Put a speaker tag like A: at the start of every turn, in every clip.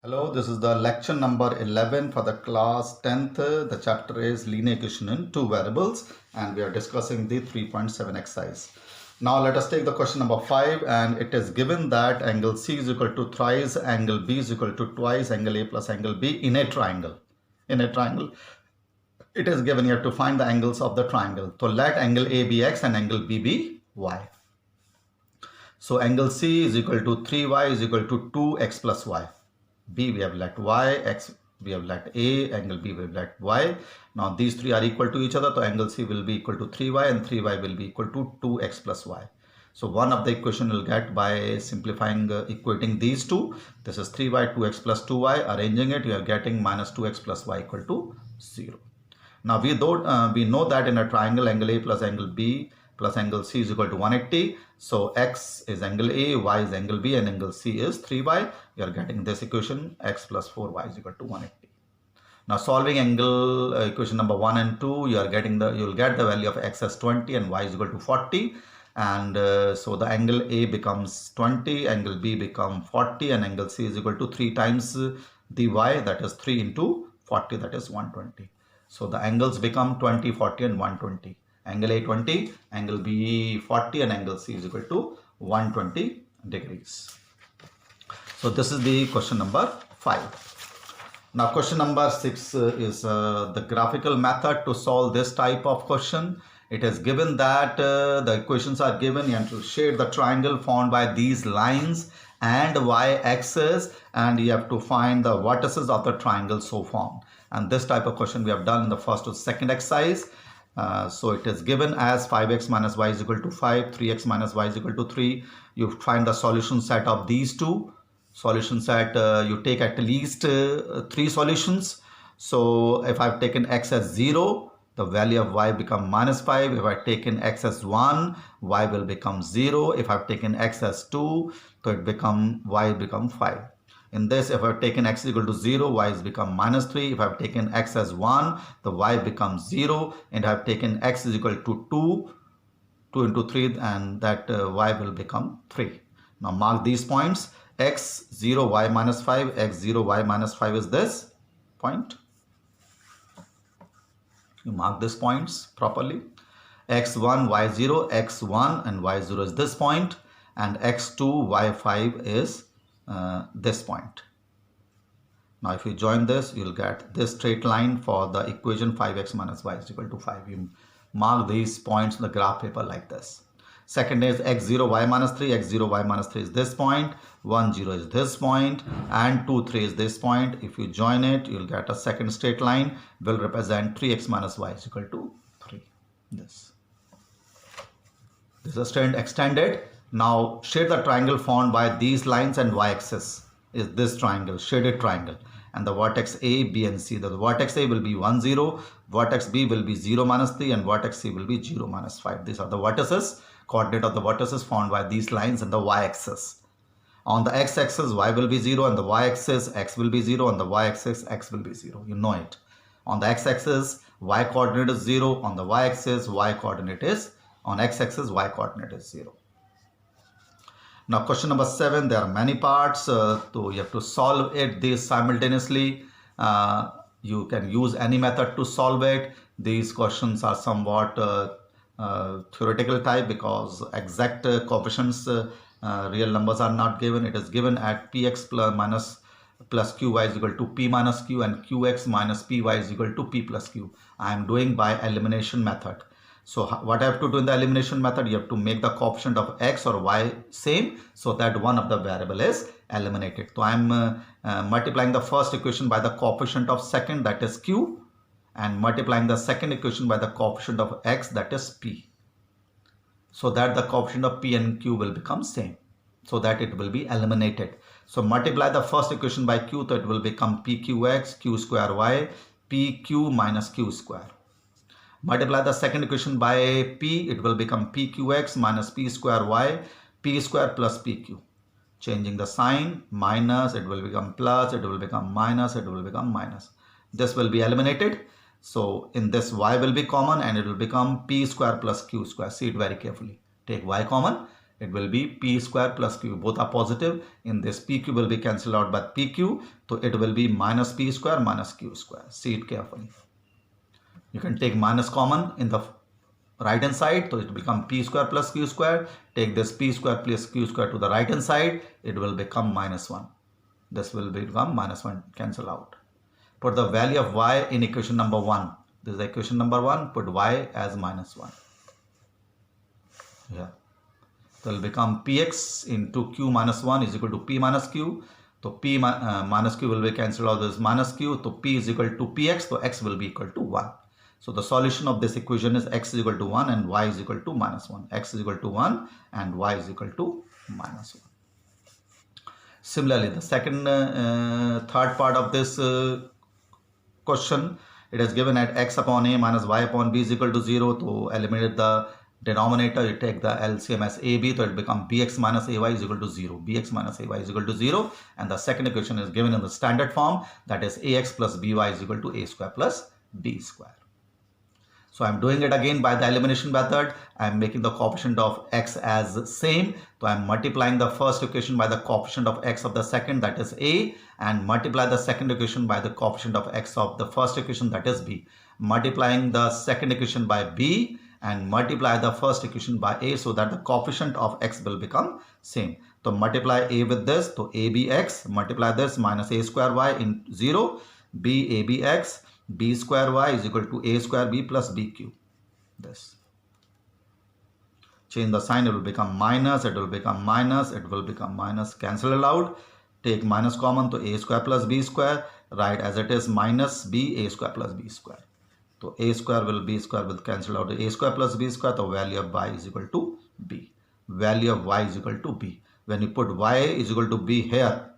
A: Hello, this is the lecture number 11 for the class 10th. The chapter is linear equation in two variables and we are discussing the 3.7 exercise. Now let us take the question number 5, and it is given that angle C is equal to thrice angle B is equal to twice angle A plus angle B in a triangle. It is given here to find the angles of the triangle. So let angle A be X and angle B be Y. So angle C is equal to 3y is equal to 2x plus y. B we have let y, x we have let A, angle B we have let y. Now these three are equal to each other, so angle C will be equal to 3y and 3y will be equal to 2x plus y. So one of the equation will get by simplifying, equating these two. This is 3y, 2x plus 2y. Arranging it, you are getting minus 2x plus y equal to 0. Now we know that in a triangle, angle A plus angle B plus angle C is equal to 180. So x is angle A, y is angle B, and angle C is 3y. You are getting this equation, x plus 4y is equal to 180. Now solving angle equation number 1 and 2, you will get the value of x as 20 and y is equal to 40. And so the angle A becomes 20, angle B become 40, and angle C is equal to 3 times the y, that is 3 into 40, that is 120. So the angles become 20, 40 and 120. Angle A 20, angle B 40, and angle C is equal to 120 degrees. So this is the question number 5. Now question number 6 is the graphical method to solve this type of question. It is given that the equations are given. You have to shade the triangle formed by these lines and y-axis, and you have to find the vertices of the triangle so formed. And this type of question we have done in the first or second exercise. So it is given as 5x minus y is equal to 5, 3x minus y is equal to 3. You find the solution set of these two. Solution set, you take at least 3 solutions. So if I've taken x as 0, the value of y become minus 5. If I've taken x as 1, y will become 0. If I've taken x as 2, so y become 5. In this, if I've taken x equal to 0, y is become minus 3. If I've taken x as 1, the y becomes 0. And I've taken x is equal to 2 into 3, and that y will become 3. Now mark these points. X 0, y minus 5, x 0, y minus 5 is this point. You mark these points properly. X1, y0, x1 and y0 is this point, and x2, y5 is this point. Now if you join this, you will get this straight line for the equation 5x minus y is equal to 5. You mark these points in the graph paper like this. Second is x0, y minus 3, x0, y minus 3 is this point, 1, 0 is this point, and 2, 3 is this point. If you join it, you will get a second straight line will represent 3x minus y is equal to 3. This is straight extended. Now shade the triangle formed by these lines, and y-axis is this triangle, shaded triangle, and the vertex A, B and C. The vertex A will be 1, 0, vertex B will be 0, minus 3, and vertex C will be 0, minus 5. These are the vertices, coordinate of the vertices formed by these lines and the y-axis. On the x-axis, y will be 0, and the y-axis, x will be 0, and the y-axis, x will be 0. You know it. On the x-axis, y coordinate is 0. On the y-axis, y coordinate is, on x-axis, y coordinate is 0. Now question number 7, there are many parts, so you have to solve this simultaneously. You can use any method to solve it. These questions are somewhat theoretical type, because exact coefficients, real numbers are not given. It is given at px plus qy is equal to p minus q, and qx minus py is equal to p plus q. I am doing by elimination method. So what I have to do in the elimination method, you have to make the coefficient of x or y same, so that one of the variable is eliminated. So I am multiplying the first equation by the coefficient of second, that is q, and multiplying the second equation by the coefficient of x, that is p, so that the coefficient of p and q will become same, so that it will be eliminated. So multiply the first equation by q, so it will become pqx, q square y, pq minus q square. Multiply the second equation by p, it will become pqx minus p square y, p square plus pq. Changing the sign, minus, it will become plus, it will become minus, it will become minus. This will be eliminated. So in this, y will be common, and it will become p square plus q square. See it very carefully. Take y common, it will be p square plus q. Both are positive. In this, pq will be cancelled out by pq. So it will be minus p square minus q square. See it carefully. You can take minus common in the right hand side. So it will become p square plus q square. Take this p square plus q square to the right hand side. It will become minus 1. This will become minus 1. Cancel out. Put the value of y in equation number 1. This is equation number 1. Put y as minus 1. Yeah. So it will become px into q minus 1 is equal to p minus q. So p minus q will be cancelled out. This minus q. So p is equal to px. So x will be equal to 1. So the solution of this equation is x is equal to 1 and y is equal to minus 1. X is equal to 1 and y is equal to minus 1. Similarly, the second, third part of this question, it is given at x upon a minus y upon b is equal to 0. To eliminate the denominator, you take the LCM as ab, so it becomes bx minus ay is equal to 0. Bx minus ay is equal to 0. And the second equation is given in the standard form, that is ax plus by is equal to a square plus b square. So I'm doing it again by the elimination method. I'm making the coefficient of x as same. So I'm multiplying the first equation by the coefficient of x of the second, that is a, and multiply the second equation by the coefficient of x of the first equation, that is b. Multiplying the second equation by b and multiply the first equation by a, so that the coefficient of x will become same. So multiply a with this, so abx, multiply this minus a square y in 0, b abx, b square y is equal to a square b plus bq. This. Change the sign, it will become minus, it will become minus, it will become minus. Cancel it out. Take minus common, to a square plus b square. Write as it is minus b a square plus b square. So a square will b square will cancel out a square plus b square. The value of y is equal to b. Value of y is equal to b. When you put y is equal to b here,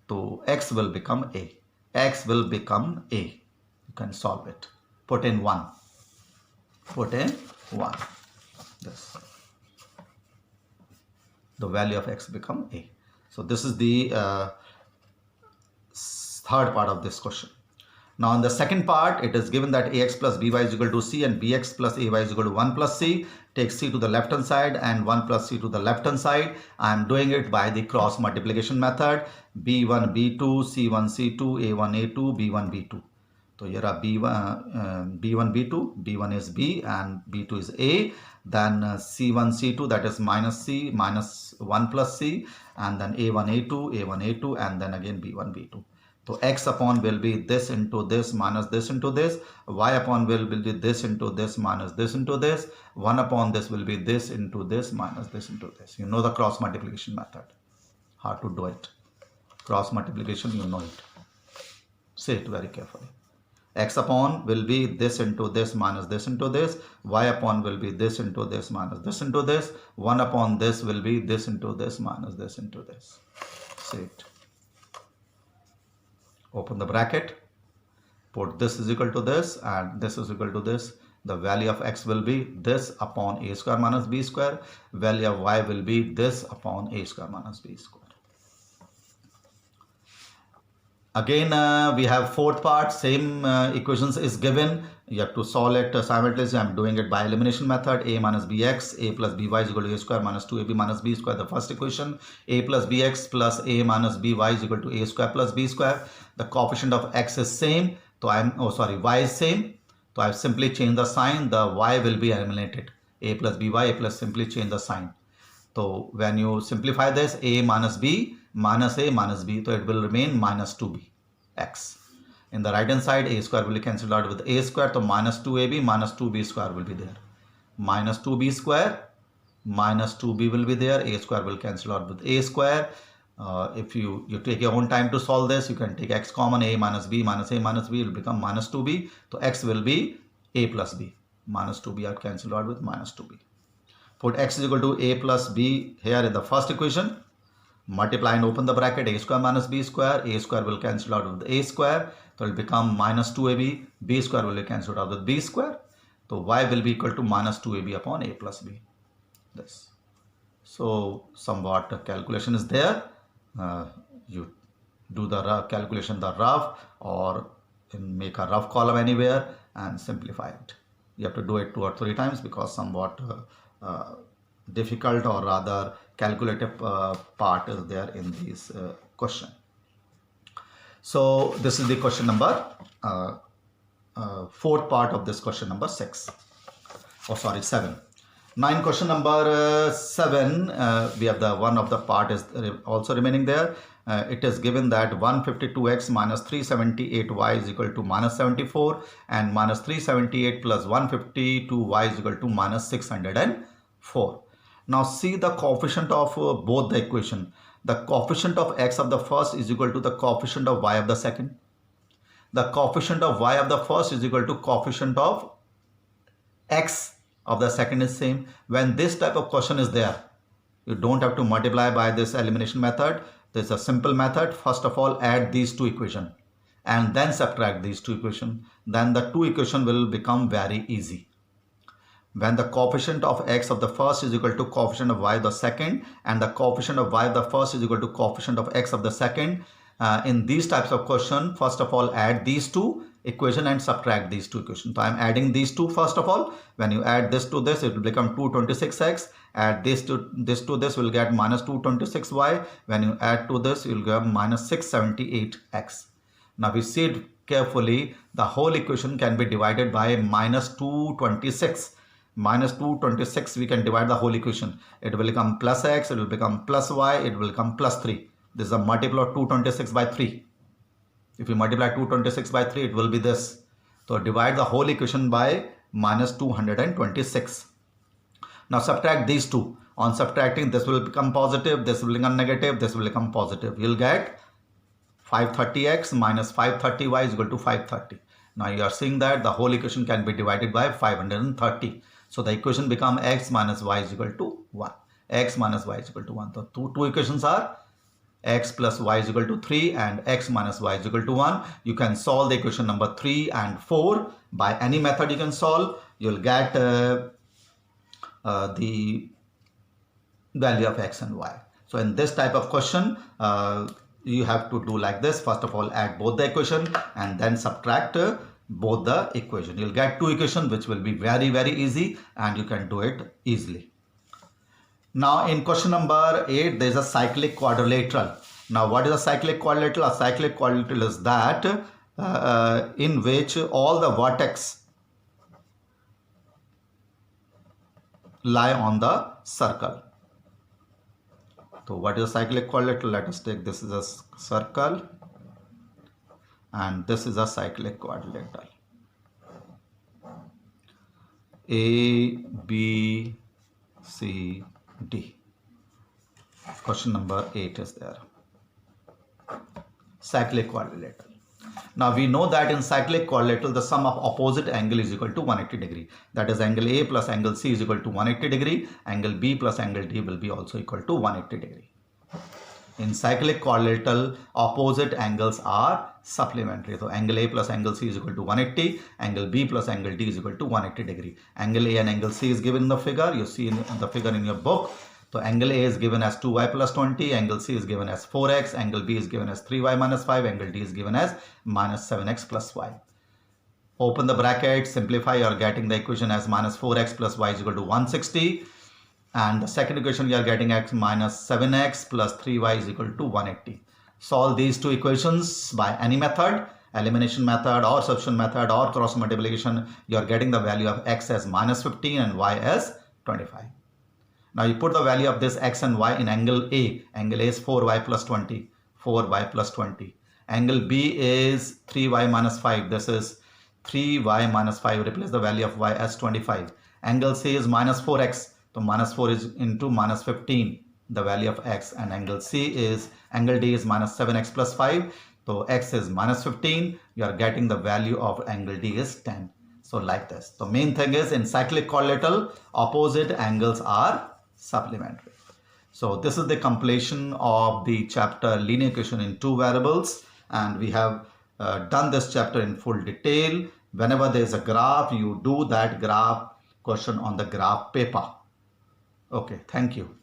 A: so x will become a. X will become a. You can solve it. Put in 1. Put in 1. This. The value of x become a. So this is the third part of this question. Now in the second part, it is given that ax plus by is equal to c and bx plus ay is equal to 1 plus c. Take c to the left hand side and 1 plus c to the left hand side. I am doing it by the cross multiplication method. b1 b2 c1 c2 a1 a2 b1 b2. So here are b1 b2, b1 is b and b2 is a. Then c1 c2, that is minus c minus 1 plus c, and then a1 a2 and then again b1 b2. So x upon will be this into this minus this into this. Y upon will be this into this minus this into this. 1 upon this will be this into this minus this into this. You know the cross multiplication method. How to do it. Cross multiplication, you know it. Say it very carefully. X upon will be this into this minus this into this. Y upon will be this into this minus this into this. 1 upon this will be this into this minus this into this. Say it. Open the bracket. Put this is equal to this and this is equal to this. The value of x will be this upon a square minus b square. Value of y will be this upon a square minus b square. Again, we have fourth part, same equations is given. You have to solve it simultaneously. I am doing it by elimination method. A minus bx, a plus by is equal to a square minus 2ab minus b square. The first equation, a plus bx plus a minus by is equal to a square plus b square. The coefficient of x is same. So y is same. So I have simply changed the sign. The y will be eliminated. A plus by, a plus simply change the sign. So when you simplify this, a minus b minus a minus b, so it will remain minus 2b x. In the right hand side, a square will be cancelled out with a square, so minus 2ab minus 2b square will be there. Minus 2b square minus 2b will be there. A square will cancel out with a square. If you take your own time to solve this, you can take x common. A minus b minus a minus b will become minus 2b. So x will be a plus b. Minus 2b are cancelled out with minus 2b. Put x is equal to a plus b here in the first equation. Multiply and open the bracket. A square minus b square. A square will cancel out with a square. So it will become minus 2ab. B square will be cancelled out with b square. So y will be equal to minus 2ab upon a plus b. This. So somewhat calculation is there. You do the calculation the rough or make a rough column anywhere and simplify it. You have to do it 2 or 3 times because somewhat difficult or rather calculative part is there in this question. So this is the question number fourth part of this question number 6. Oh, sorry, 7. Now in question number 7, we have the one of the part is also remaining there. It is given that 152x minus 378y is equal to minus 74 and minus 378 plus 152y is equal to minus 604. Now see the coefficient of both the equation. The coefficient of x of the first is equal to the coefficient of y of the second. The coefficient of y of the first is equal to coefficient of x of the second is same. When this type of question is there, you don't have to multiply by this elimination method. There's a simple method. First of all, add these two equations and then subtract these two equations. Then the two equations will become very easy. When the coefficient of x of the first is equal to coefficient of y of the second and the coefficient of y of the first is equal to coefficient of x of the second, in these types of question, first of all, add these two equation and subtract these two equations. So I'm adding these two first of all. When you add this to this, it will become 226x. Add this to this will get minus 226y. When you add to this, you will get minus 678x. Now if you see it carefully, the whole equation can be divided by minus 226. Minus 226, we can divide the whole equation. It will become plus x, it will become plus y, it will become plus 3. This is a multiple of 226 by 3. If you multiply 226 by 3, it will be this. So divide the whole equation by minus 226. Now subtract these two. On subtracting, this will become positive, this will become negative, this will become positive. You'll get 530x minus 530y is equal to 530. Now you are seeing that the whole equation can be divided by 530. So the equation become x minus y is equal to 1. X minus y is equal to 1. So two equations are x plus y is equal to 3 and x minus y is equal to 1. You can solve the equation number 3 and 4 by any method you can solve. You'll get the value of x and y. So in this type of question, you have to do like this. First of all, add both the equation and then subtract both the equation. You'll get two equations which will be very, very easy and you can do it easily. Now in question number 8, there is a cyclic quadrilateral. Now what is a cyclic quadrilateral? A cyclic quadrilateral is that in which all the vertex lie on the circle. So what is a cyclic quadrilateral? Let us take this is a circle and this is a cyclic quadrilateral. A, B, C, D. Question number 8 is there. Cyclic quadrilateral. Now we know that in cyclic quadrilateral, the sum of opposite angle is equal to 180 degree. That is angle A plus angle C is equal to 180 degree. Angle B plus angle D will be also equal to 180 degree. In cyclic quadrilateral, opposite angles are supplementary. So angle A plus angle C is equal to 180. Angle B plus angle D is equal to 180 degree. Angle A and angle C is given in the figure. You see in the figure in your book. So angle A is given as 2y plus 20. Angle C is given as 4x. Angle B is given as 3y minus 5. Angle D is given as minus 7x plus y. Open the bracket. Simplify. You are getting the equation as minus 4x plus y is equal to 160. And the second equation you are getting x minus 7x plus 3y is equal to 180. Solve these two equations by any method, elimination method or substitution method or cross multiplication. You are getting the value of x as minus 15 and y as 25. Now you put the value of this x and y in angle A. Angle A is 4y plus 20. 4y plus 20. Angle B is 3y minus 5. This is 3y minus 5. Replace the value of y as 25. Angle C is minus 4x. So minus 4 is into minus 15, the value of x, and angle D is minus 7x plus 5. So x is minus 15. You are getting the value of angle D is 10. So like this. The main thing is in cyclic quadrilateral, opposite angles are supplementary. So this is the completion of the chapter linear equation in two variables, and we have done this chapter in full detail. Whenever there is a graph, you do that graph question on the graph paper. Okay, thank you.